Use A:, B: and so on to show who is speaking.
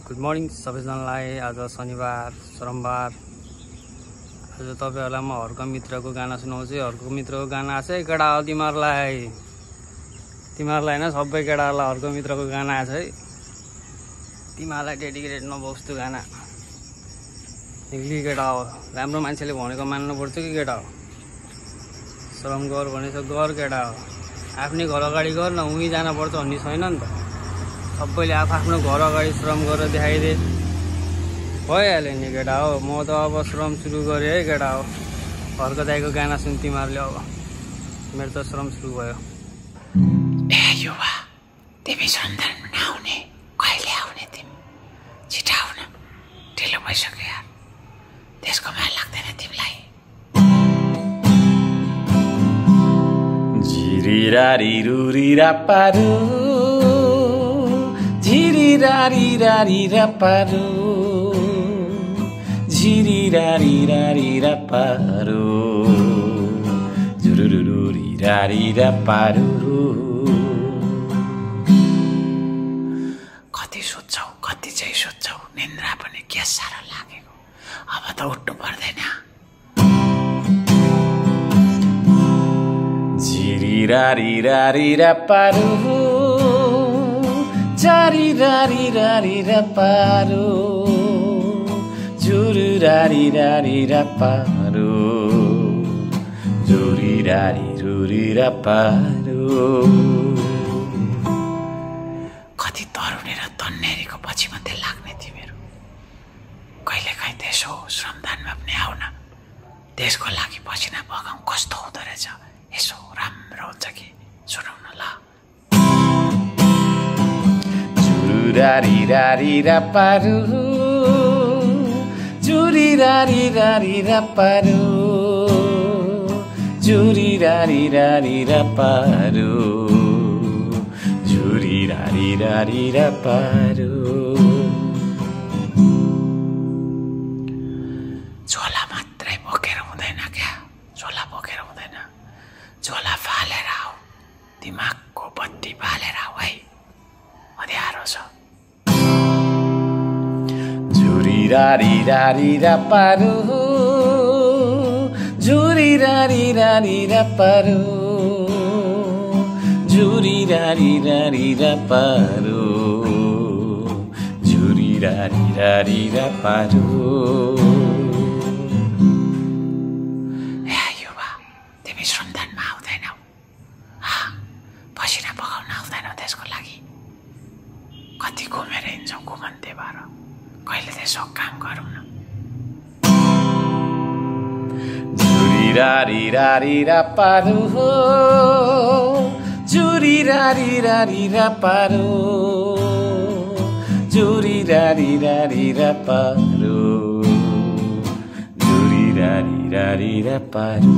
A: Good morning सबैजनालाई। आज शनिबार सोमबार। आज तपाईहरुलाई म हर्क मित्रको गाना सुनाउँछु। हर्क मित्रको गाना छ केटा हो तिमीहरुलाई हैन, सबै केटाहरुलाई हर्क मित्रको गाना छ है। तिमीहरुलाई डेडिकेटेड नबोक्छु गाना। निक्ली केटा हो, राम्रो मान्छेले भनेको मान्नु पर्छ कि केटा हो। श्रम गर भनेछ गर केटा हो। आफ्नै घर अगाडि गर न, उही जान पर्छ भन्ने छैन नि त। सबैले आफ्नो घर अगाडि श्रम गरेर देखाइदे भइहाल्यो नि केटा हो। म त अब श्रम सुरु गरेँ है केटा हो। हर्क दाइको गाना सुन तिमीहरूले। अब मेरो त श्रम सुरु भयो।
B: ए युवा, तिमी सन्तान नआउने, कहिले आउने तिमी? छिटो आउन, ढिलो भइसक्यो यार। त्यसको माया लाग्दैन तिमीलाई? झिरिरारी रुरिरा पारु, झिरिरारी रारी रा पारु, झिरिरारी रारी रा पारु, झुरुरुरुरी रारी रा पारु। कति सोध्छौ, कति चाहिँ सोध्छौ, निन्द्रा पनि के साह्रो लागेको। अब त उठ्नु पर्दैन। झिरिरारी रारी रा पारु, जारी रारी रारी रा पारु, झुरु रारी रारी रा पारु, झुरी रारी रुरी रा पारु। कति तरुणी र तन्नेरीको पछि मात्रै लाग्ने तिमीहरू। कहिले काहीँ त्यसो श्रमदानमा पनि आउन। देशको लागि पसिना बगाउँ कस्तो हुँदो रहेछ, यसो राम्रो हुन्छ कि सुनौ न ल। झुरारी रारी रा पारु, झुरी रारी रारी रा पारु, झुरी रारी रारी रा पारु, झुरी रारी रारी रा पारु। झोला मात्रै बोकेर हुँदैन क्या, झोला बोकेर हुँदैन। झोला फालेर आऊ, दिमागको बत्ती बालेर आऊ है, अँध्यारो छ। झुरी रारी रारी रा पारु, झुरी रारी रारी रा पारु, झुरी रारी रारी रा पारु, झुरी रारी रारी रा पारु। ए युवा, तिमी श्रमदानमा आउँदैनौ, पसिना बगाउन आउँदैनौ त्यसको लागि। कति घुमेर हिँड्छौ घुमन्ते भएर, कहिले त्यसो काम गरौँ न। झुरी रारी रारी रा पारु, झुरी रारी रारी रा पारु, झुरी रारी रारी रा पारु, झुरी रारी रारी रा पारु।